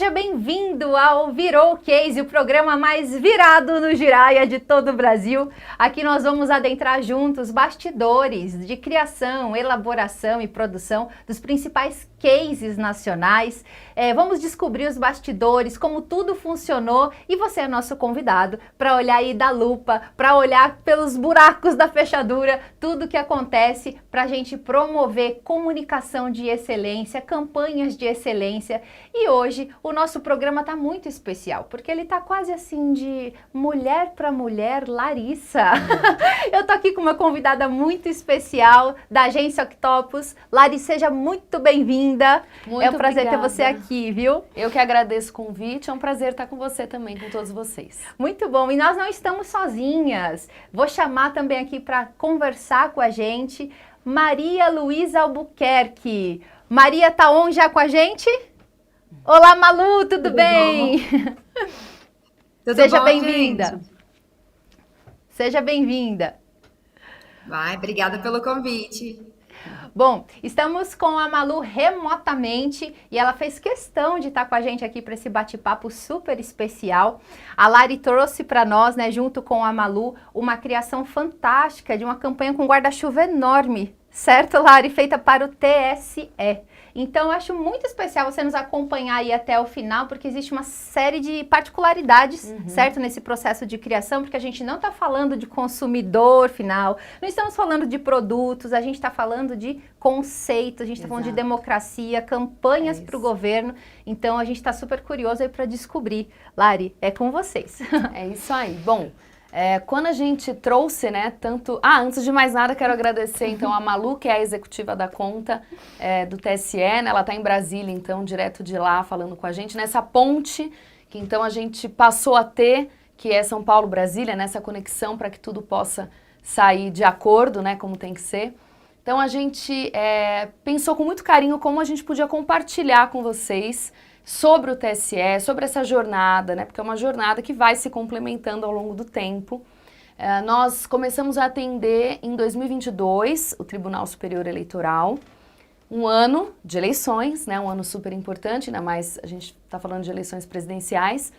Seja bem-vindo ao Virou Case, o programa mais virado no Giraia de todo o Brasil. Aqui nós vamos adentrar juntos bastidores de criação, elaboração e produção dos principais cases nacionais. Vamos descobrir os bastidores, como tudo funcionou, e você é nosso convidado para olhar aí da lupa, para olhar pelos buracos da fechadura, tudo que acontece para a gente promover comunicação de excelência, campanhas de excelência. E hoje o nosso programa está muito especial, porque ele está quase assim de mulher para mulher, Larissa. Eu tô aqui com uma convidada muito especial da Agência Octopus. Lari, seja muito bem-vinda. É um prazer ter você aqui, viu? Eu que agradeço o convite, é um prazer estar com você também, com todos vocês. Muito bom, e nós não estamos sozinhas. Vou chamar também aqui para conversar com a gente Maria Luísa Albuquerque. Maria tá on já com a gente? Olá, Malu, tudo bem? Seja bem-vinda. Seja bem-vinda. Obrigada pelo convite. Bom, estamos com a Malu remotamente e ela fez questão de estar com a gente aqui para esse bate-papo super especial. A Lari trouxe para nós, né, junto com a Malu, uma criação fantástica de uma campanha com guarda-chuva enorme, certo, Lari? Feita para o TSE. Então, eu acho muito especial você nos acompanhar aí até o final, porque existe uma série de particularidades, certo, nesse processo de criação, porque a gente não está falando de consumidor final, não estamos falando de produtos, a gente está falando de conceito, a gente está falando de democracia, campanhas para o governo. Então, a gente está super curioso aí para descobrir. Lari, é com vocês. É isso aí. Bom, quando a gente trouxe, né, tanto... antes de mais nada, quero agradecer, então, a Malu, que é a executiva da conta do TSE, né, ela está em Brasília, então, direto de lá, falando com a gente, nessa ponte que, então, a gente passou a ter, que é São Paulo-Brasília, nessa conexão para que tudo possa sair de acordo, né, como tem que ser. Então, a gente pensou com muito carinho como a gente podia compartilhar com vocês sobre o TSE, sobre essa jornada, né? Porque é uma jornada que vai se complementando ao longo do tempo. Nós começamos a atender em 2022 o Tribunal Superior Eleitoral, um ano de eleições, né? Um ano super importante, ainda mais a gente está falando de eleições presidenciais.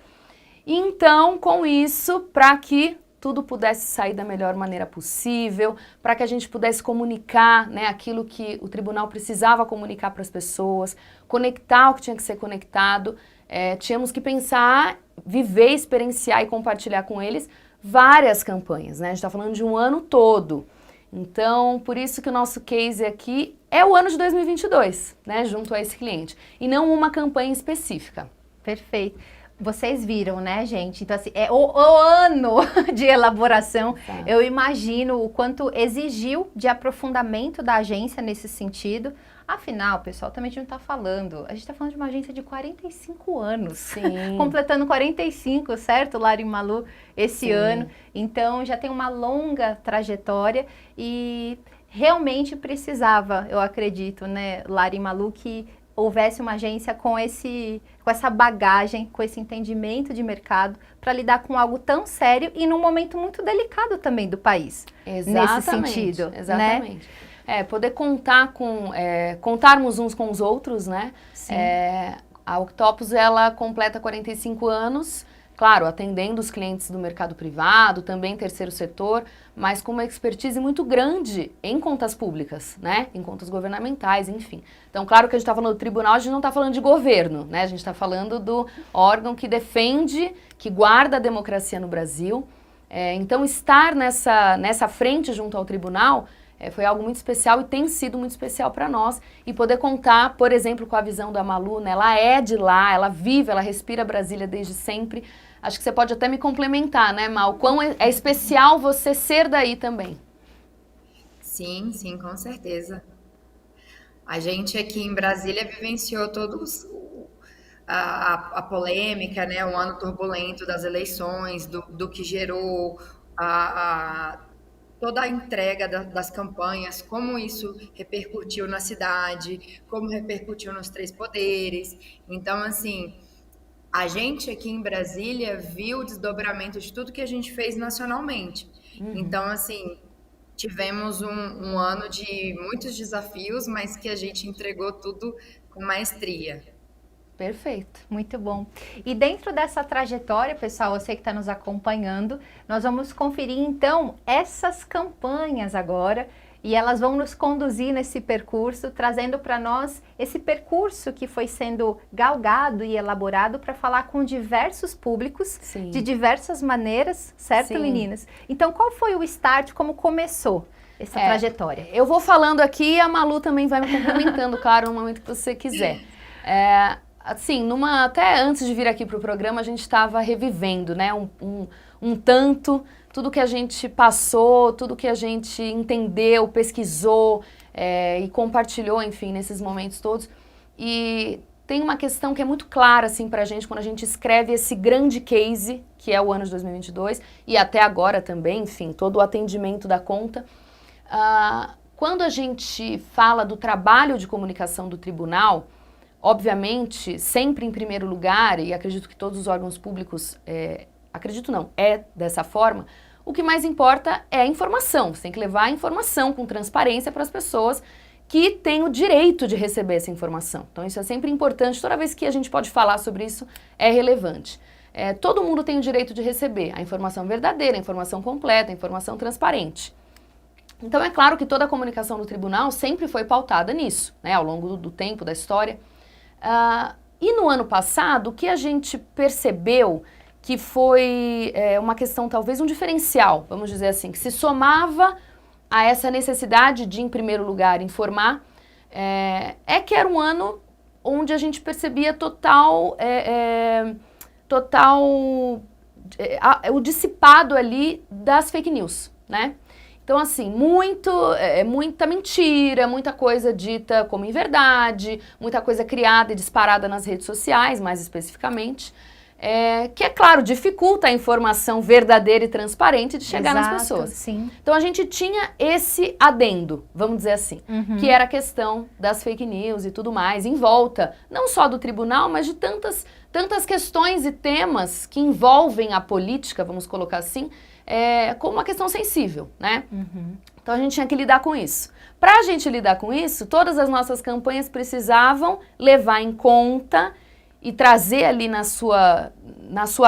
E então, com isso, para que tudo pudesse sair da melhor maneira possível, para que a gente pudesse comunicar, né, aquilo que o tribunal precisava comunicar para as pessoas, conectar o que tinha que ser conectado, tínhamos que pensar, viver, experienciar e compartilhar com eles várias campanhas, né? A gente está falando de um ano todo. Então, por isso que o nosso case aqui é o ano de 2022, né, junto a esse cliente, e não uma campanha específica. Perfeito. Vocês viram, né, gente? Então, assim, é o ano de elaboração. Tá. Eu imagino o quanto exigiu de aprofundamento da agência nesse sentido. Afinal, pessoal, também a gente não está falando. A gente está falando de uma agência de 45 anos. Sim. Completando 45, certo, Lari e Malu, esse ano. Então, já tem uma longa trajetória e realmente precisava, eu acredito, né, Lari e Malu, que houvesse uma agência com essa bagagem, com esse entendimento de mercado para lidar com algo tão sério e num momento muito delicado também do país. Exatamente, nesse sentido, exatamente. Né? Poder contar com, contarmos uns com os outros, né? A Octopus, ela completa 45 anos, claro, atendendo os clientes do mercado privado, também terceiro setor, mas com uma expertise muito grande em contas públicas, né? Em contas governamentais, enfim. Então, claro que a gente está falando do tribunal, a gente não está falando de governo, né? A gente está falando do órgão que defende, que guarda a democracia no Brasil. Então, estar nessa frente junto ao tribunal foi algo muito especial e tem sido muito especial para nós. E poder contar, por exemplo, com a visão da Malu, né? Ela é de lá, ela vive, ela respira Brasília desde sempre. Acho que você pode até me complementar, né, Mal? Quão é especial você ser daí também. Sim, sim, com certeza. A gente aqui em Brasília vivenciou todos a polêmica, né, o ano turbulento das eleições, do que gerou toda a entrega das campanhas, como isso repercutiu na cidade, como repercutiu nos três poderes. Então, assim, a gente aqui em Brasília viu o desdobramento de tudo que a gente fez nacionalmente. Então, assim, tivemos um ano de muitos desafios, mas que a gente entregou tudo com maestria. Perfeito. Muito bom. E dentro dessa trajetória, pessoal, você que está nos acompanhando, nós vamos conferir então essas campanhas agora e elas vão nos conduzir nesse percurso, trazendo para nós esse percurso que foi sendo galgado e elaborado para falar com diversos públicos, Sim. de diversas maneiras, certo, Sim. meninas? Então, qual foi o start, como começou essa trajetória? Eu vou falando aqui e a Malu também vai me complementando, claro, no momento que você quiser. Assim, até antes de vir aqui para o programa, a gente estava revivendo, né, um tanto, tudo que a gente passou, tudo que a gente entendeu, pesquisou e compartilhou, enfim, nesses momentos todos. E tem uma questão que é muito clara, assim, para a gente, quando a gente escreve esse grande case, que é o ano de 2022, e até agora também, enfim, todo o atendimento da conta. Quando a gente fala do trabalho de comunicação do tribunal, obviamente, sempre em primeiro lugar, e acredito que todos os órgãos públicos, acredito não, é dessa forma, o que mais importa é a informação. Você tem que levar a informação com transparência para as pessoas que têm o direito de receber essa informação. Então isso é sempre importante, toda vez que a gente pode falar sobre isso, é relevante. Todo mundo tem o direito de receber a informação verdadeira, a informação completa, a informação transparente. Então é claro que toda a comunicação do tribunal sempre foi pautada nisso, né, ao longo do tempo, da história. E no ano passado, o que a gente percebeu que foi uma questão, talvez um diferencial, vamos dizer assim, que se somava a essa necessidade de, em primeiro lugar, informar, que era um ano onde a gente percebia o dissipado ali das fake news, né? Então, assim, muita mentira, muita coisa dita como inverdade, muita coisa criada e disparada nas redes sociais, mais especificamente, que, é claro, dificulta a informação verdadeira e transparente de chegar nas pessoas. Sim. Então, a gente tinha esse adendo, vamos dizer assim, que era a questão das fake news e tudo mais, em volta, não só do tribunal, mas de tantas questões e temas que envolvem a política, vamos colocar assim, como uma questão sensível, né? Então a gente tinha que lidar com isso. Para a gente lidar com isso, todas as nossas campanhas precisavam levar em conta e trazer ali na sua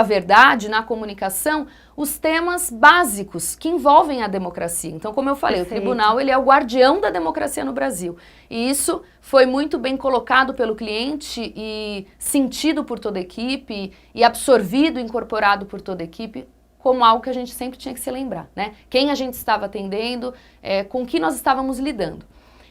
verdade, na comunicação, os temas básicos que envolvem a democracia. Então, como eu falei, Perfeito. O tribunal ele é o guardião da democracia no Brasil. E isso foi muito bem colocado pelo cliente e sentido por toda a equipe e absorvido, incorporado por toda a equipe, como algo que a gente sempre tinha que se lembrar, né? Quem a gente estava atendendo, com que nós estávamos lidando.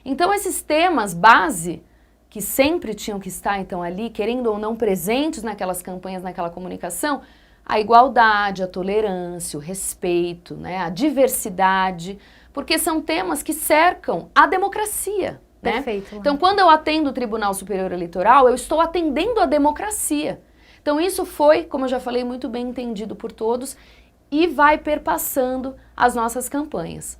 Então, esses temas base, que sempre tinham que estar, então, ali, querendo ou não, presentes naquelas campanhas, naquela comunicação, a igualdade, a tolerância, o respeito, né? A diversidade, porque são temas que cercam a democracia, né? Perfeito. Então, quando eu atendo o Tribunal Superior Eleitoral, eu estou atendendo a democracia. Então, isso foi, como eu já falei, muito bem entendido por todos e vai perpassando as nossas campanhas.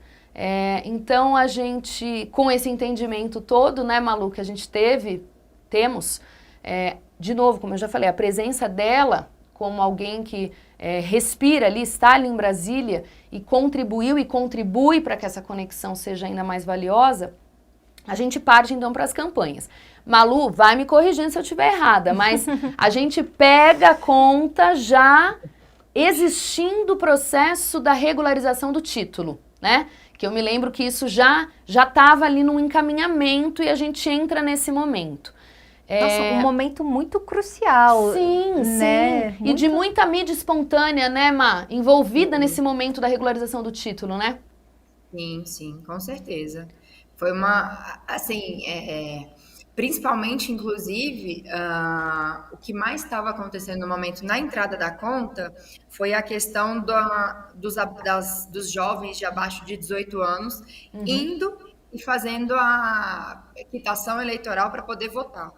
Então, a gente, com esse entendimento todo, né, Malu, que a gente temos, de novo, como eu já falei, a presença dela como alguém que respira ali, está ali em Brasília e contribuiu e contribui para que essa conexão seja ainda mais valiosa, a gente parte então para as campanhas. Malu, vai me corrigindo se eu estiver errada, mas a gente pega a conta já existindo o processo da regularização do título, né? Que eu me lembro que isso já estava ali num encaminhamento e a gente entra nesse momento. Nossa, um momento muito crucial. Sim, né? Sim. E de muita mídia espontânea, né, Má? Envolvida nesse momento da regularização do título, né? Sim, com certeza. Foi uma, assim, principalmente, inclusive, o que mais estava acontecendo no momento na entrada da conta foi a questão dos jovens de abaixo de 18 anos indo e fazendo a quitação eleitoral para poder votar.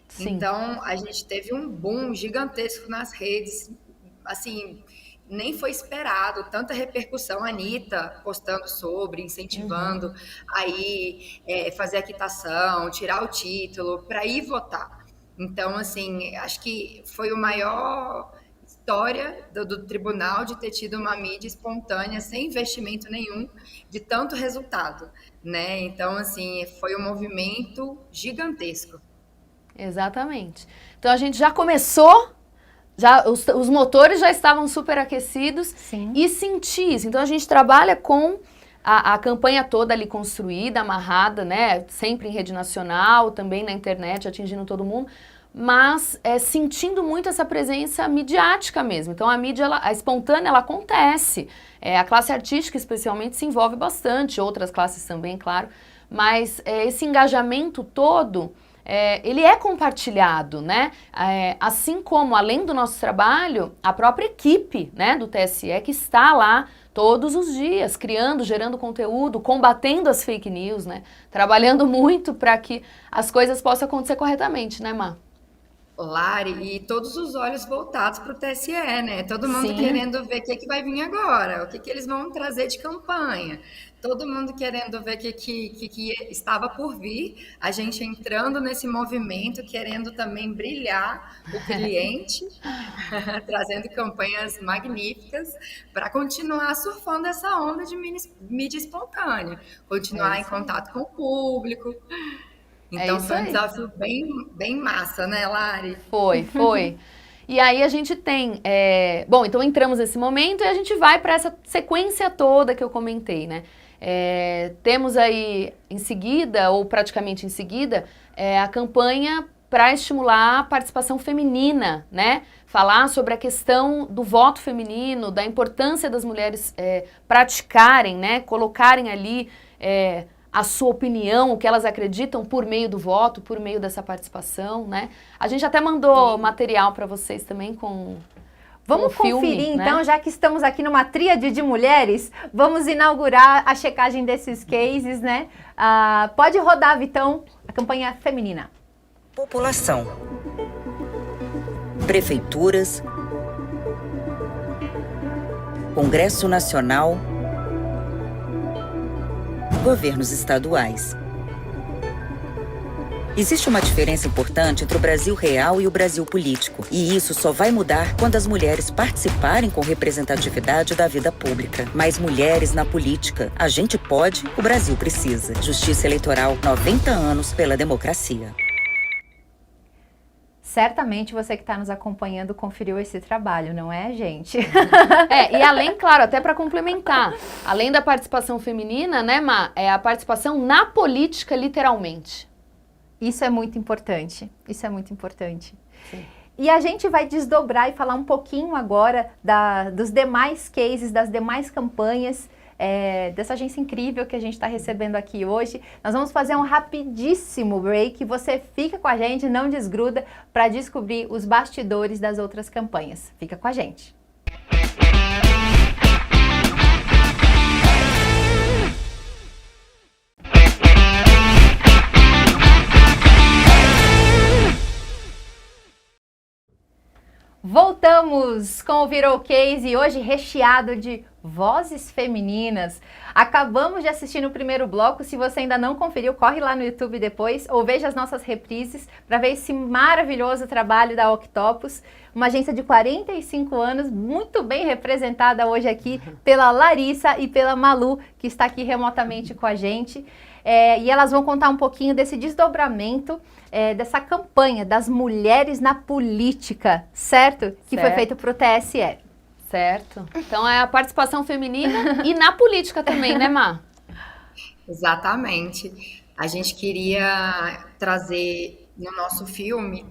Sim. Então, a gente teve um boom gigantesco nas redes, assim, nem foi esperado, tanta repercussão, a Anitta postando sobre, incentivando aí fazer a quitação, tirar o título, para ir votar. Então, assim, acho que foi a maior história do tribunal de ter tido uma mídia espontânea, sem investimento nenhum, de tanto resultado, né? Então, assim, foi um movimento gigantesco. Exatamente. Então a gente já começou, os motores já estavam super aquecidos. Sim. E sentir isso. Então a gente trabalha com a campanha toda ali construída, amarrada, né? Sempre em rede nacional, também na internet, atingindo todo mundo, mas sentindo muito essa presença midiática mesmo. Então a mídia, a espontânea, ela acontece. A classe artística especialmente se envolve bastante, outras classes também, claro, mas esse engajamento todo, ele é compartilhado, né? Assim como, além do nosso trabalho, a própria equipe, né, do TSE que está lá todos os dias, criando, gerando conteúdo, combatendo as fake news, né? Trabalhando muito para que as coisas possam acontecer corretamente, né, Má? Lari, e todos os olhos voltados para o TSE, né? Todo mundo Sim. querendo ver o que vai vir agora, o que eles vão trazer de campanha. Todo mundo querendo ver o que estava por vir, a gente entrando nesse movimento, querendo também brilhar o cliente, trazendo campanhas magníficas para continuar surfando essa onda de mídia espontânea, continuar em contato com o público. Então isso foi um aí. desafio bem massa, né, Lari? Foi. E aí a gente tem, bom, então entramos nesse momento e a gente vai para essa sequência toda que eu comentei, né? Temos aí em seguida, ou praticamente em seguida, a campanha para estimular a participação feminina, né? Falar sobre a questão do voto feminino, da importância das mulheres praticarem, né? Colocarem ali a sua opinião, o que elas acreditam por meio do voto, por meio dessa participação, né? A gente até mandou material para vocês também com Vamos filme, conferir, né? então, já que estamos aqui numa tríade de mulheres, vamos inaugurar a checagem desses cases, né? Pode rodar, Vitão, a campanha feminina. População. Prefeituras. Congresso Nacional. Governos estaduais. Existe uma diferença importante entre o Brasil real e o Brasil político. E isso só vai mudar quando as mulheres participarem com representatividade da vida pública. Mais mulheres na política. A gente pode, o Brasil precisa. Justiça Eleitoral, 90 anos pela democracia. Certamente você que está nos acompanhando conferiu esse trabalho, não é, gente? E além, claro, até para complementar, além da participação feminina, né, Má, é a participação na política, literalmente. Isso é muito importante, isso é muito importante. Sim. E a gente vai desdobrar e falar um pouquinho agora dos demais cases, das demais campanhas, dessa agência incrível que a gente está recebendo aqui hoje. Nós vamos fazer um rapidíssimo break, você fica com a gente, não desgruda, para descobrir os bastidores das outras campanhas. Fica com a gente. Voltamos com o Virou Case, hoje recheado de vozes femininas. Acabamos de assistir no primeiro bloco, se você ainda não conferiu, corre lá no YouTube depois ou veja as nossas reprises para ver esse maravilhoso trabalho da Octopus, uma agência de 45 anos, muito bem representada hoje aqui pela Larissa e pela Malu, que está aqui remotamente com a gente. E elas vão contar um pouquinho desse desdobramento, dessa campanha das mulheres na política, certo? Que foi feito para o TSE. Certo. Então é a participação feminina e na política também, né, Má? Exatamente. A gente queria trazer no nosso filme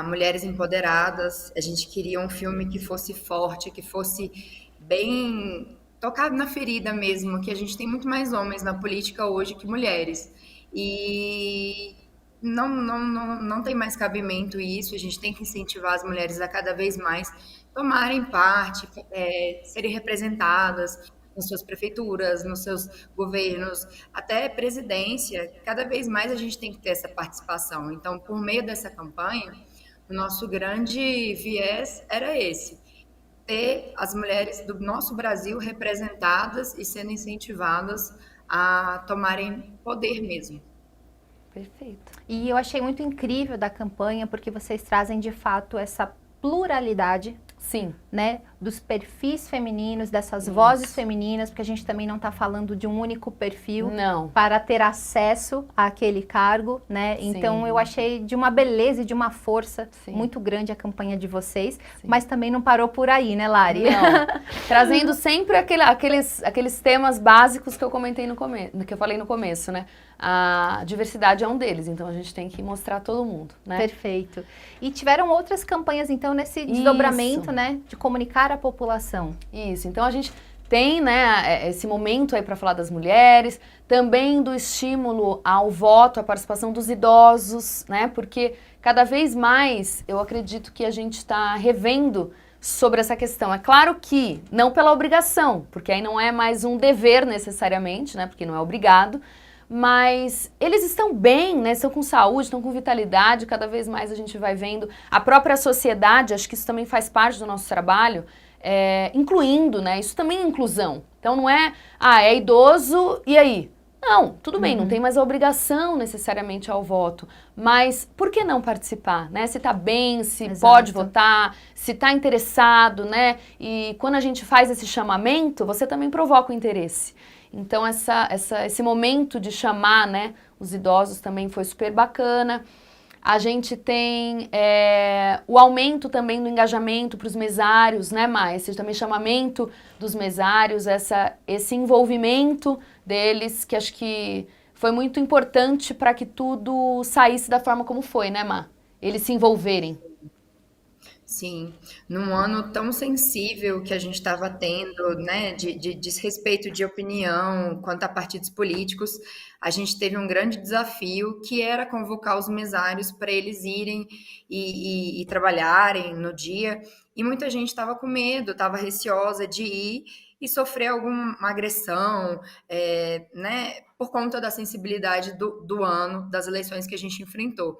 mulheres empoderadas. A gente queria um filme que fosse forte, que fosse bem tocado na ferida mesmo, que a gente tem muito mais homens na política hoje que mulheres. E não tem mais cabimento isso, a gente tem que incentivar as mulheres a cada vez mais tomarem parte, serem representadas nas suas prefeituras, nos seus governos, até presidência. Cada vez mais a gente tem que ter essa participação. Então, por meio dessa campanha, o nosso grande viés era esse: ter as mulheres do nosso Brasil representadas e sendo incentivadas a tomarem poder mesmo. Perfeito. E eu achei muito incrível da campanha, porque vocês trazem de fato essa pluralidade, sim, né? dos perfis femininos, dessas vozes femininas, porque a gente também não está falando de um único perfil para ter acesso àquele cargo, né? Então eu achei de uma beleza e de uma força muito grande a campanha de vocês, mas também não parou por aí, né, Lari? Não. Trazendo sempre aqueles temas básicos que eu comentei no começo, que eu falei no começo, né? A diversidade é um deles, então a gente tem que mostrar todo mundo, né? Perfeito. E tiveram outras campanhas, então, nesse desdobramento, né, de comunicar à população. Isso, então a gente tem, né, esse momento aí para falar das mulheres, também do estímulo ao voto, à participação dos idosos, né, porque cada vez mais eu acredito que a gente está revendo sobre essa questão. É claro que não pela obrigação, porque aí não é mais um dever necessariamente, né, porque não é obrigado, mas eles estão bem, né? Estão com saúde, estão com vitalidade, cada vez mais a gente vai vendo. A própria sociedade, acho que isso também faz parte do nosso trabalho, incluindo, né? Isso também é inclusão. Então não é, é idoso, e aí? Não, tudo bem, não tem mais a obrigação necessariamente ao voto, mas por que não participar, né? Se tá bem, se pode votar, se tá interessado, né? E quando a gente faz esse chamamento, você também provoca o interesse. Então, esse momento de chamar, né, os idosos também foi super bacana. A gente tem o aumento também do engajamento para os mesários, né, Maia? Esse também chamamento dos mesários, esse envolvimento deles, que acho que foi muito importante para que tudo saísse da forma como foi, né, Má? Eles se envolverem. Sim, num ano tão sensível que a gente estava tendo, né, de desrespeito de opinião quanto a partidos políticos, a gente teve um grande desafio que era convocar os mesários para eles irem e trabalharem no dia, e muita gente estava com medo, estava receosa de ir e sofrer alguma agressão, né, por conta da sensibilidade do ano, das eleições que a gente enfrentou.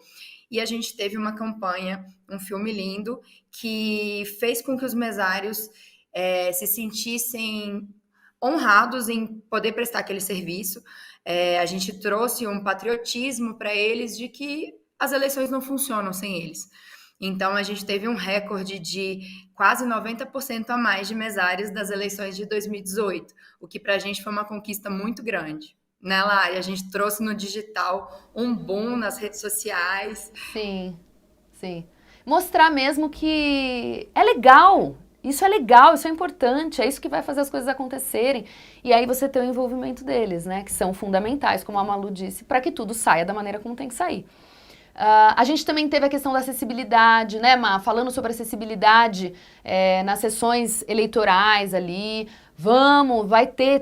E a gente teve uma campanha, um filme lindo, que fez com que os mesários se sentissem honrados em poder prestar aquele serviço. A gente trouxe um patriotismo para eles de que as eleições não funcionam sem eles. Então, a gente teve um recorde de quase 90% a mais de mesários das eleições de 2018, o que para a gente foi uma conquista muito grande. Né, Lari? A gente trouxe no digital um boom nas redes sociais. Sim, sim. Mostrar mesmo que é legal, isso é importante, é isso que vai fazer as coisas acontecerem. E aí você tem o envolvimento deles, né, que são fundamentais, como a Malu disse, para que tudo saia da maneira como tem que sair. A gente também teve a questão da acessibilidade, né, Má? Falando sobre acessibilidade nas sessões eleitorais ali.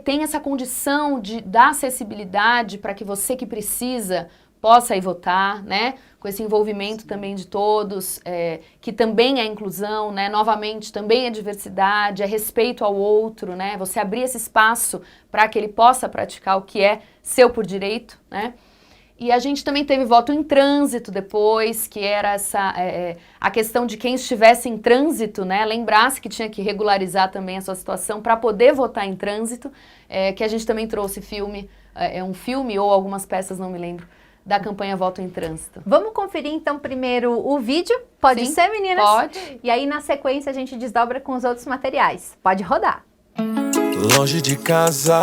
Tem essa condição da acessibilidade para que você que precisa possa ir votar, né? Com esse envolvimento também de todos, que também é inclusão, né? Novamente, também é diversidade, é respeito ao outro, né? Você abrir esse espaço para que ele possa praticar o que é seu por direito, né? E a gente também teve voto em trânsito depois, que era a questão de quem estivesse em trânsito, né, lembrasse que tinha que regularizar também a sua situação para poder votar em trânsito, que a gente também trouxe um filme ou algumas peças, não me lembro, da campanha Voto em Trânsito. Vamos conferir então primeiro o vídeo? Pode ser, meninas? Pode. E aí na sequência a gente desdobra com os outros materiais. Pode rodar. Longe de casa,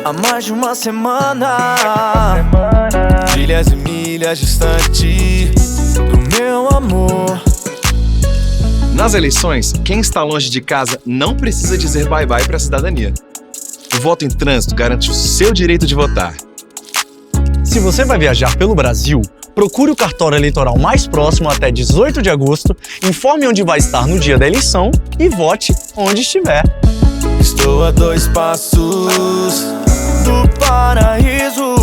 há mais de uma semana, milhas e milhas distante do meu amor. Nas eleições, quem está longe de casa não precisa dizer bye-bye para a cidadania. O voto em trânsito garante o seu direito de votar. Se você vai viajar pelo Brasil, procure o cartório eleitoral mais próximo até 18 de agosto, informe onde vai estar no dia da eleição e vote onde estiver. Estou a 2 passos do paraíso.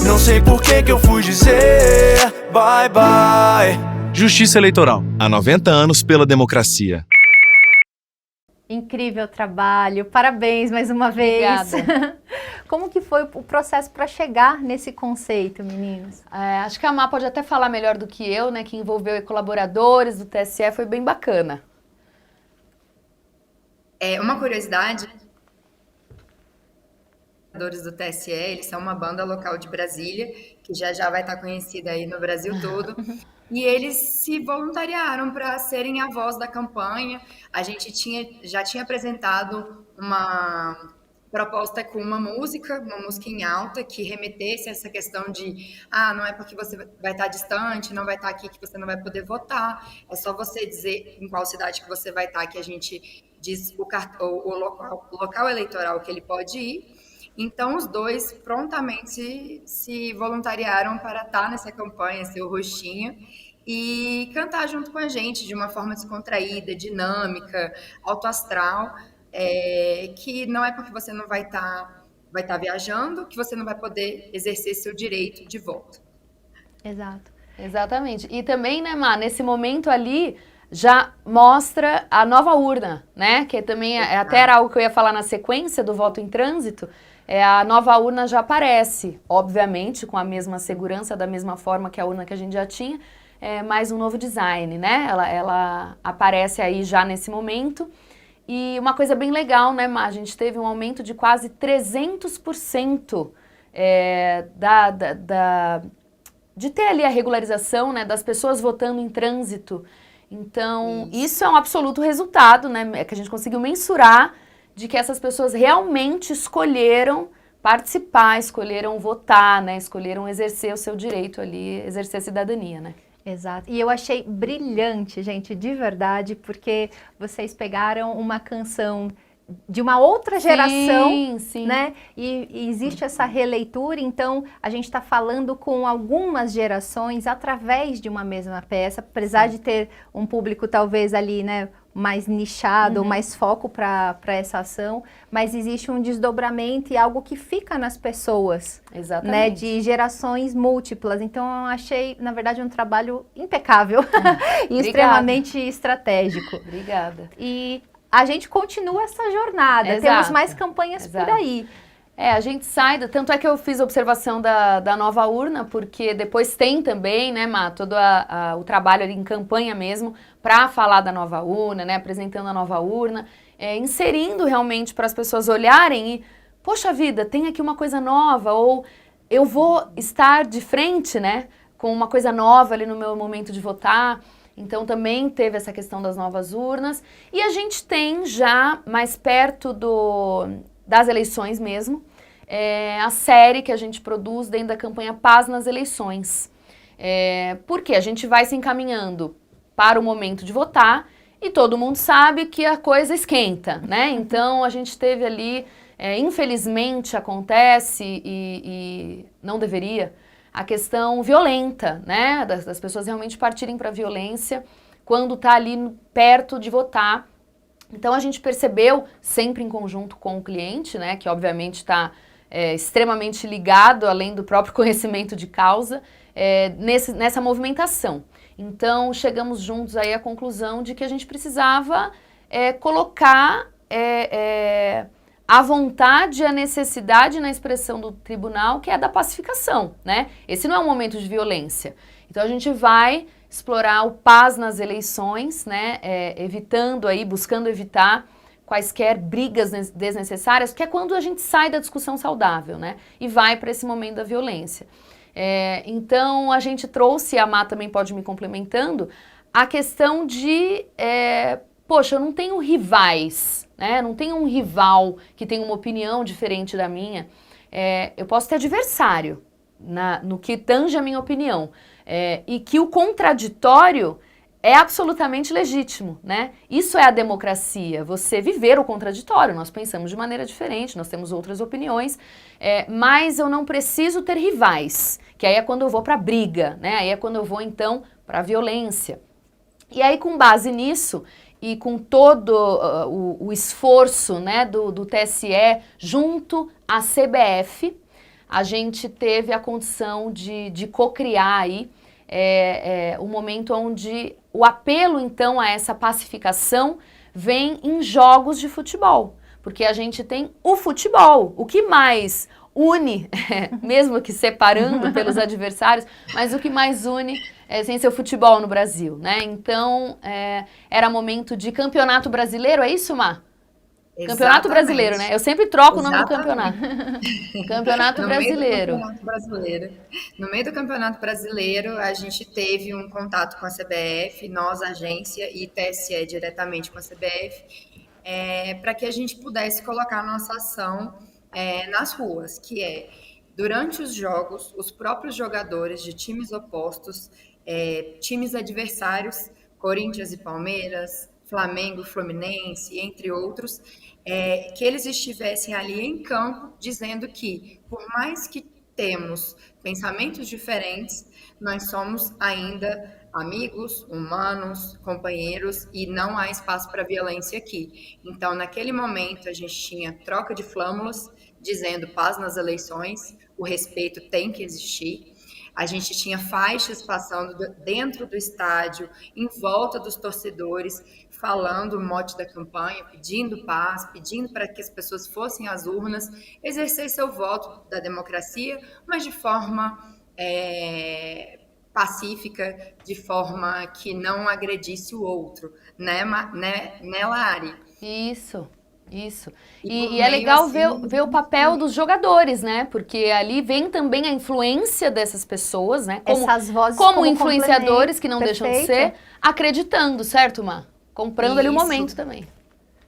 Não sei por que eu fui dizer bye bye. Justiça Eleitoral. Há 90 anos pela democracia. Incrível trabalho, parabéns mais uma vez. Obrigada. Como que foi o processo para chegar nesse conceito, meninos? Acho que a Má pode até falar melhor do que eu, né, que envolveu colaboradores do TSE, foi bem bacana. Uma curiosidade do TSE, eles são uma banda local de Brasília, que já vai estar conhecida aí no Brasil todo. E eles se voluntariaram para serem a voz da campanha. A gente já tinha apresentado uma proposta com uma música em alta, que remetesse a essa questão de não é porque você vai estar distante, não vai estar aqui, que você não vai poder votar. É só você dizer em qual cidade que você vai estar, que a gente diz o local eleitoral que ele pode ir. Então, os dois prontamente se voluntariaram para estar nessa campanha, ser o rostinho, e cantar junto com a gente de uma forma descontraída, dinâmica, autoastral, que não é porque você não vai estar viajando que você não vai poder exercer seu direito de voto. Exato. Exatamente. E também, né, Má, nesse momento ali já mostra a nova urna, né? Que também até era algo que eu ia falar na sequência do voto em trânsito. A nova urna já aparece, obviamente, com a mesma segurança, da mesma forma que a urna que a gente já tinha, mais um novo design, né? Ela aparece aí já nesse momento. E uma coisa bem legal, né, Má? A gente teve um aumento de quase 300% de ter ali a regularização, né, das pessoas votando em trânsito. Então, isso é um absoluto resultado, né, que a gente conseguiu mensurar de que essas pessoas realmente escolheram participar, escolheram votar, né, escolheram exercer o seu direito ali, exercer a cidadania, né. Exato. E eu achei brilhante, gente, de verdade, porque vocês pegaram uma canção de uma outra geração, sim. né? E existe essa releitura, então a gente está falando com algumas gerações através de uma mesma peça, apesar de ter um público talvez ali, né, mais nichado, mais foco para essa ação, mas existe um desdobramento e algo que fica nas pessoas, né, de gerações múltiplas. Então eu achei, na verdade, um trabalho impecável e extremamente estratégico. Obrigada. E a gente continua essa jornada, temos mais campanhas por aí. A gente sai, tanto é que eu fiz a observação da nova urna, porque depois tem também, né, Má, todo o trabalho ali em campanha mesmo, para falar da nova urna, né, apresentando a nova urna, inserindo realmente para as pessoas olharem e, poxa vida, tem aqui uma coisa nova, ou eu vou estar de frente, né, com uma coisa nova ali no meu momento de votar. Então também teve essa questão das novas urnas. E a gente tem já, mais perto das eleições mesmo, a série que a gente produz dentro da campanha Paz nas Eleições. Porque a gente vai se encaminhando para o momento de votar e todo mundo sabe que a coisa esquenta, né? Então a gente teve ali, infelizmente acontece e não deveria, a questão violenta, né, das pessoas realmente partirem para a violência quando está ali perto de votar. Então a gente percebeu, sempre em conjunto com o cliente, né, que obviamente está extremamente ligado, além do próprio conhecimento de causa, nessa movimentação. Então chegamos juntos aí à conclusão de que a gente precisava colocar a vontade e a necessidade na expressão do tribunal, que é da pacificação, né? Esse não é um momento de violência. Então a gente vai explorar o paz nas eleições, né? Evitando aí, buscando evitar quaisquer brigas desnecessárias, que é quando a gente sai da discussão saudável, né? E vai para esse momento da violência. Então a gente trouxe, a Má também pode me complementando, a questão de, poxa, eu não tenho rivais, né? Não tenho um rival que tem uma opinião diferente da minha. Eu posso ter adversário no que tange a minha opinião. E que o contraditório é absolutamente legítimo, né? Isso é a democracia, você viver o contraditório. Nós pensamos de maneira diferente, nós temos outras opiniões, mas eu não preciso ter rivais, que aí é quando eu vou para a briga, né? Aí é quando eu vou, então, para a violência. E aí, com base nisso, e com todo o esforço, né, do TSE junto à CBF, a gente teve a condição de co-criar aí um momento onde o apelo, então, a essa pacificação vem em jogos de futebol. Porque a gente tem o futebol, o que mais une, mesmo que separando pelos adversários, mas o que mais une sem ser o futebol no Brasil, né? Então, era momento de campeonato brasileiro, é isso, Má? Campeonato Exatamente. Brasileiro, né? Eu sempre troco o nome do Exatamente. campeonato. Campeonato No meio do Brasileiro. Campeonato Brasileiro. No meio do Campeonato Brasileiro, a gente teve um contato com a CBF, nós, agência, e TSE diretamente com a CBF, para que a gente pudesse colocar a nossa ação nas ruas, que é, durante os jogos, os próprios jogadores de times opostos, times adversários, Corinthians e Palmeiras, Flamengo, Fluminense, entre outros, que eles estivessem ali em campo, dizendo que, por mais que temos pensamentos diferentes, nós somos ainda amigos, humanos, companheiros, e não há espaço para violência aqui. Então, naquele momento, a gente tinha troca de flâmulas, dizendo paz nas eleições, o respeito tem que existir. A gente tinha faixas passando dentro do estádio, em volta dos torcedores, falando o mote da campanha, pedindo paz, pedindo para que as pessoas fossem às urnas, exercer seu voto da democracia, mas de forma pacífica, de forma que não agredisse o outro, né, Lari? Isso. E E é legal assim, ver o papel dos jogadores, né? Porque ali vem também a influência dessas pessoas, né? Essas vozes como influenciadores que não deixam de Perfeito. ser, acreditando, certo, Má? Comprando ali o Isso. momento também.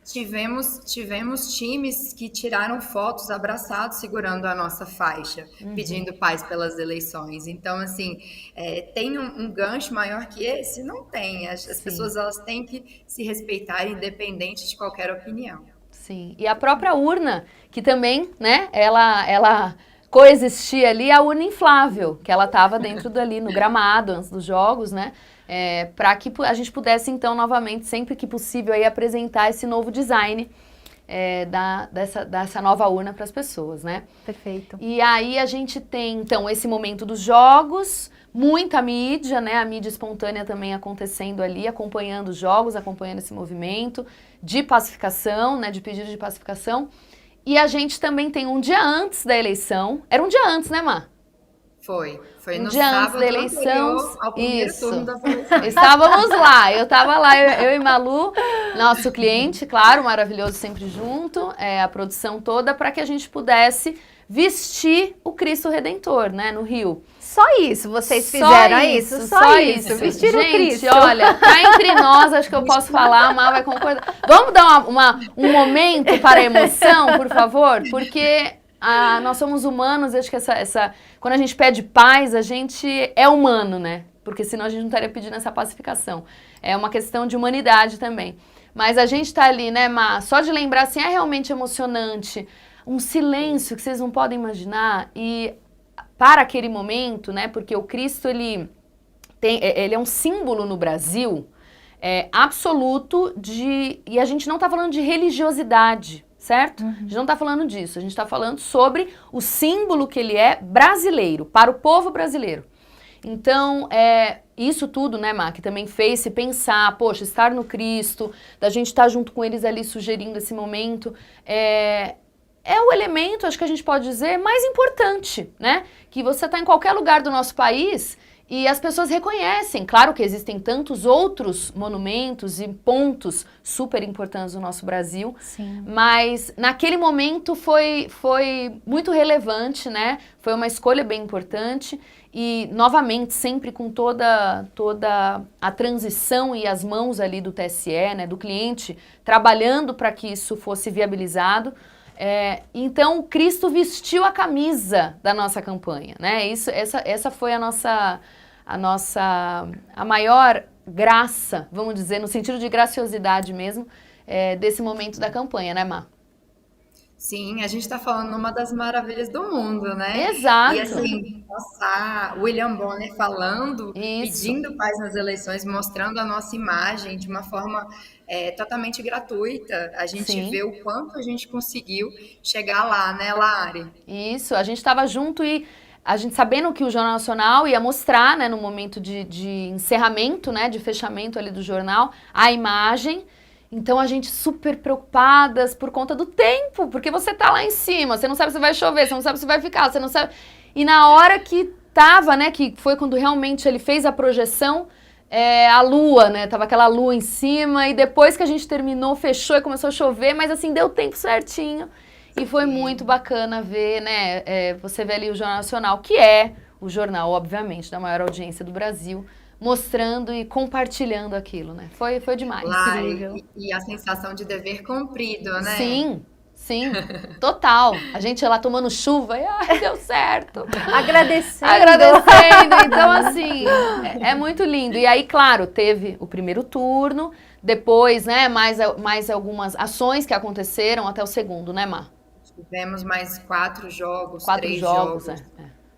Tivemos times que tiraram fotos abraçados, segurando a nossa faixa, pedindo paz pelas eleições. Então, assim, tem um gancho maior que esse? Não tem. As pessoas, elas têm que se respeitar, independente de qualquer opinião. Sim. E a própria urna, que também, né, ela coexistia ali, a urna inflável, que ela estava dentro dali, no gramado, antes dos jogos, né? Para que a gente pudesse, então, novamente, sempre que possível, aí, apresentar esse novo design dessa nova urna para as pessoas, né? Perfeito. E aí a gente tem, então, esse momento dos jogos, muita mídia, né? A mídia espontânea também acontecendo ali, acompanhando os jogos, acompanhando esse movimento de pacificação, né? De pedido de pacificação. E a gente também tem um dia antes da eleição. Era um dia antes, né, Má? Foi Um no dia antes sábado da eleição. anterior ao primeiro Isso. turno das eleições. Estávamos lá, eu estava lá, eu e Malu, nosso cliente, claro, maravilhoso, sempre junto, a produção toda, para que a gente pudesse vestir o Cristo Redentor, né, no Rio. Só isso vocês fizeram, isso? Só isso. Vestiram o Gente, Cristo. olha, cá entre nós, acho que eu posso falar, a Má vai concordar. Vamos dar um momento para a emoção, por favor? Porque nós somos humanos, acho que quando a gente pede paz, a gente é humano, né? Porque senão a gente não estaria pedindo essa pacificação. É uma questão de humanidade também. Mas a gente tá ali, né, Má? Só de lembrar, assim, é realmente emocionante. Um silêncio que vocês não podem imaginar. E para aquele momento, né, porque o Cristo, ele é um símbolo no Brasil absoluto e a gente não tá falando de religiosidade, certo? A gente não tá falando disso, a gente tá falando sobre o símbolo que ele é brasileiro, para o povo brasileiro. Então, isso tudo, né, Má, que também fez se pensar, poxa, estar no Cristo, da gente estar junto com eles ali sugerindo esse momento, é o elemento, acho que a gente pode dizer, mais importante, né? Que você está em qualquer lugar do nosso país e as pessoas reconhecem. Claro que existem tantos outros monumentos e pontos super importantes no nosso Brasil, Sim. mas naquele momento foi muito relevante, né? Foi uma escolha bem importante e, novamente, sempre com toda a transição e as mãos ali do TSE, né? Do cliente, trabalhando para que isso fosse viabilizado. Então, Cristo vestiu a camisa da nossa campanha, né? Essa foi a maior graça, vamos dizer, no sentido de graciosidade mesmo, desse momento da campanha, né, Má? Sim, a gente está falando uma das maravilhas do mundo, né? Exato. E assim, passar William Bonner falando, Isso. pedindo paz nas eleições, mostrando a nossa imagem de uma forma totalmente gratuita. A gente Sim. vê o quanto a gente conseguiu chegar lá, né, Lari? Isso, a gente estava junto e a gente sabendo que o Jornal Nacional ia mostrar, né, no momento de encerramento, né, de fechamento ali do jornal, a imagem. Então a gente super preocupadas por conta do tempo, porque você tá lá em cima, você não sabe se vai chover, você não sabe se vai ficar, você não sabe. E na hora que tava, né, que foi quando realmente ele fez a projeção, a lua, né? Tava aquela lua em cima e depois que a gente terminou, fechou e começou a chover, mas assim, deu tempo certinho. E foi muito bacana ver, né? Você vê ali o Jornal Nacional, que é o jornal, obviamente, da maior audiência do Brasil, mostrando e compartilhando aquilo, né? Foi demais. Claro, e a sensação de dever cumprido, né? Sim, total. A gente lá tomando chuva e ai, deu certo. Agradecendo. Então, assim, é muito lindo. E aí, claro, teve o primeiro turno, depois, né, mais algumas ações que aconteceram até o segundo, né, Má? Tivemos mais 4 jogos, 3 jogos.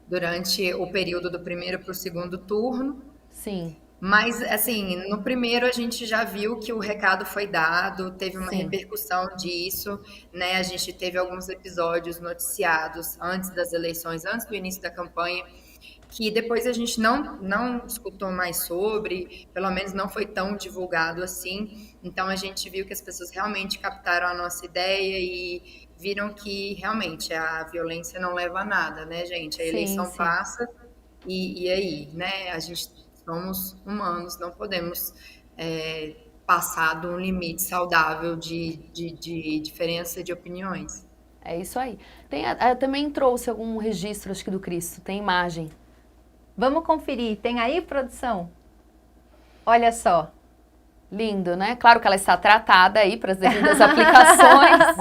Durante o período do primeiro para o segundo turno. Sim. Mas, assim, no primeiro a gente já viu que o recado foi dado, teve uma Sim. repercussão disso, né? A gente teve alguns episódios noticiados antes das eleições, antes do início da campanha, que depois a gente não escutou mais sobre, pelo menos não foi tão divulgado assim. Então a gente viu que as pessoas realmente captaram a nossa ideia e viram que realmente a violência não leva a nada, né, gente? A eleição passa e aí, né? A gente somos humanos, não podemos passar de um limite saudável de diferença de opiniões. É isso aí. Também trouxe algum registro, acho que do Cristo, tem imagem. Vamos conferir. Tem aí, produção? Olha só. Lindo, né? Claro que ela está tratada aí para as devidas aplicações,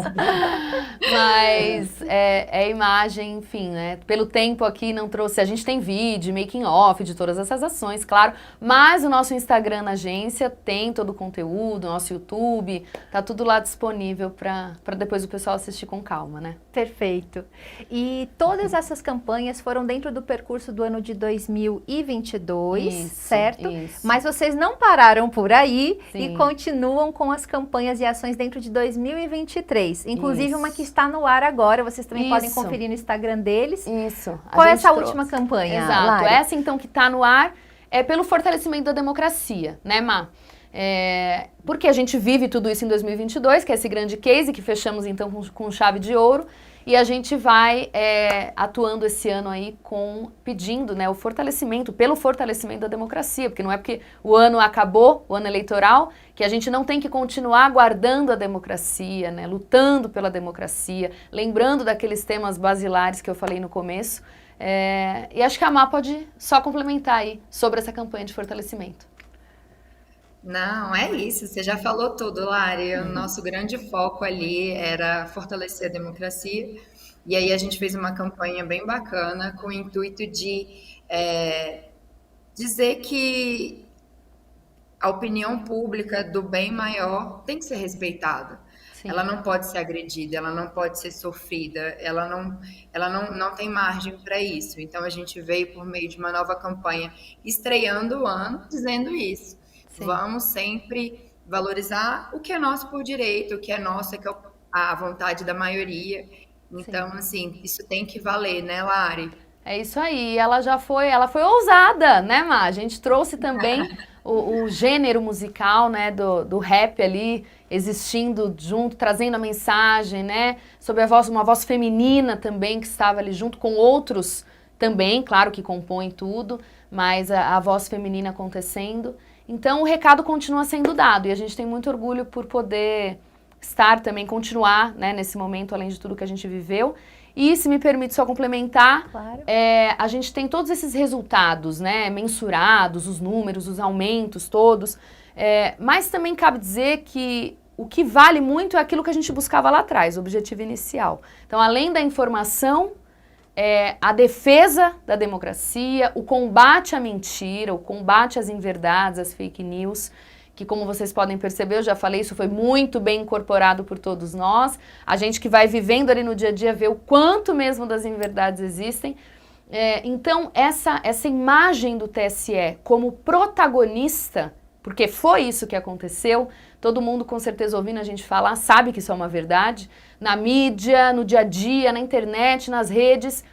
mas é imagem, enfim, né? Pelo tempo aqui não trouxe, a gente tem vídeo, making off de todas essas ações, claro, mas o nosso Instagram na agência tem todo o conteúdo, nosso YouTube, tá tudo lá disponível para depois o pessoal assistir com calma, né? Perfeito. E todas essas campanhas foram dentro do percurso do ano de 2022, certo? Isso. Mas vocês não pararam por aí. Sim. E continuam com as campanhas e ações dentro de 2023. Inclusive Isso. uma que está no ar agora, vocês também podem Isso. conferir no Instagram deles. Isso. Qual é essa última campanha, Exato. Lari? Essa então que está no ar é pelo fortalecimento da democracia, né, Má? Porque a gente vive tudo isso em 2022, que é esse grande case que fechamos então com chave de ouro. E a gente vai atuando esse ano aí pedindo, né, pelo fortalecimento da democracia, porque não é porque o ano acabou, o ano eleitoral, que a gente não tem que continuar guardando a democracia, né, lutando pela democracia, lembrando daqueles temas basilares que eu falei no começo. E acho que a Má pode só complementar aí sobre essa campanha de fortalecimento. Não, é isso, você já falou tudo, Lari. O nosso grande foco ali era fortalecer a democracia. E aí a gente fez uma campanha bem bacana com o intuito de dizer que a opinião pública do bem maior tem que ser respeitada. Sim. Ela não pode ser agredida, ela não pode ser sofrida, ela não tem margem para isso. Então a gente veio por meio de uma nova campanha, estreando o ano, dizendo isso. Sim. Vamos sempre valorizar o que é nosso por direito, o que é nosso, que é a vontade da maioria. Então, sim, assim, isso tem que valer, né, Lari? É isso aí, ela foi ousada, né, Má? A gente trouxe também o gênero musical, né, do rap ali, existindo junto, trazendo a mensagem, né, sobre uma voz feminina também, que estava ali junto com outros também, claro que compõem tudo, mas a voz feminina acontecendo. Então, o recado continua sendo dado e a gente tem muito orgulho por poder estar também, continuar, né, nesse momento, além de tudo que a gente viveu. E, se me permite só complementar, claro. A gente tem todos esses resultados, né, mensurados, os números, os aumentos todos, mas também cabe dizer que o que vale muito é aquilo que a gente buscava lá atrás, o objetivo inicial. Então, além da informação, a defesa da democracia, o combate à mentira, o combate às inverdades, às fake news, que, como vocês podem perceber, eu já falei, isso foi muito bem incorporado por todos nós. A gente que vai vivendo ali no dia a dia vê o quanto mesmo das inverdades existem. Então, essa imagem do TSE como protagonista, porque foi isso que aconteceu, todo mundo com certeza ouvindo a gente falar, sabe que isso é uma verdade, na mídia, no dia a dia, na internet, nas redes,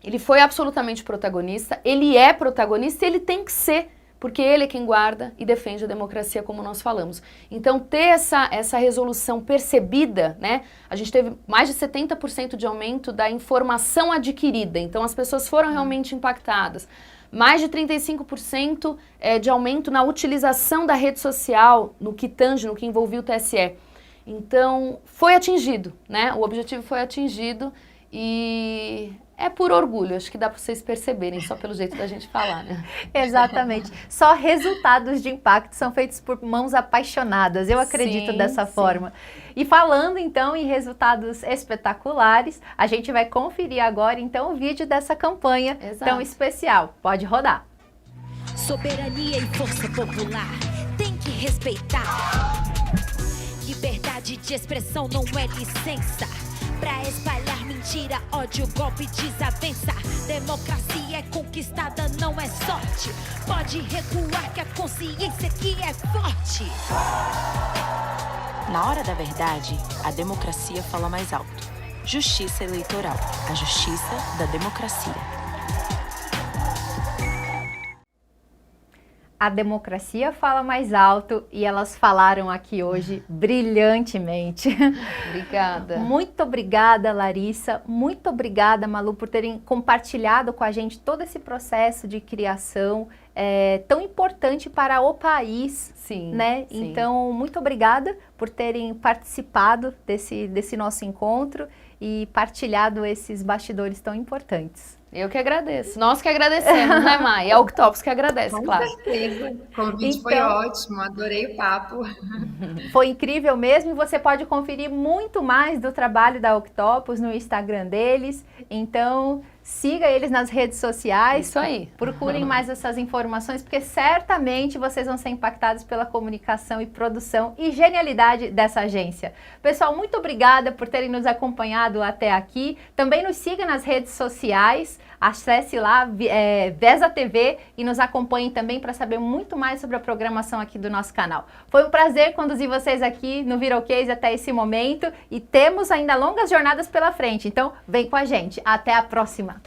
ele foi absolutamente protagonista, ele é protagonista e ele tem que ser, porque ele é quem guarda e defende a democracia, como nós falamos. Então, ter essa resolução percebida, né? A gente teve mais de 70% de aumento da informação adquirida, então as pessoas foram realmente impactadas. mais de 35% de aumento na utilização da rede social, no que tange, no que envolvia o TSE. Então, foi atingido, né? O objetivo foi atingido e é por orgulho, acho que dá para vocês perceberem, só pelo jeito da gente falar, né? Exatamente. Só resultados de impacto são feitos por mãos apaixonadas, eu acredito dessa forma. E falando então em resultados espetaculares, a gente vai conferir agora então o vídeo dessa campanha tão especial. Pode rodar. Soberania e força popular tem que respeitar. Liberdade de expressão não é licença pra espalhar mentira, ódio, golpe, desavença. Democracia é conquistada, não é sorte. Pode recuar que a consciência aqui é forte. Na hora da verdade, a democracia fala mais alto. Justiça eleitoral, a justiça da democracia. A democracia fala mais alto e elas falaram aqui hoje brilhantemente. Obrigada. Muito obrigada, Larissa. Muito obrigada, Malu, por terem compartilhado com a gente todo esse processo de criação tão importante para o país. Sim, né? sim. Então, muito obrigada por terem participado desse nosso encontro e partilhado esses bastidores tão importantes. Eu que agradeço. Nós que agradecemos, né, Mai? É a Octopus que agradece, Com claro. certeza. O convite foi Então, ótimo, adorei o papo. Foi incrível mesmo e você pode conferir muito mais do trabalho da Octopus no Instagram deles. Então, siga eles nas redes sociais. Isso aí. Procurem mais essas informações, porque certamente vocês vão ser impactados pela comunicação e produção e genialidade dessa agência. Pessoal, muito obrigada por terem nos acompanhado até aqui. Também nos siga nas redes sociais. Acesse lá, Vesa TV, e nos acompanhem também para saber muito mais sobre a programação aqui do nosso canal. Foi um prazer conduzir vocês aqui no Viral Case até esse momento e temos ainda longas jornadas pela frente, então vem com a gente. Até a próxima!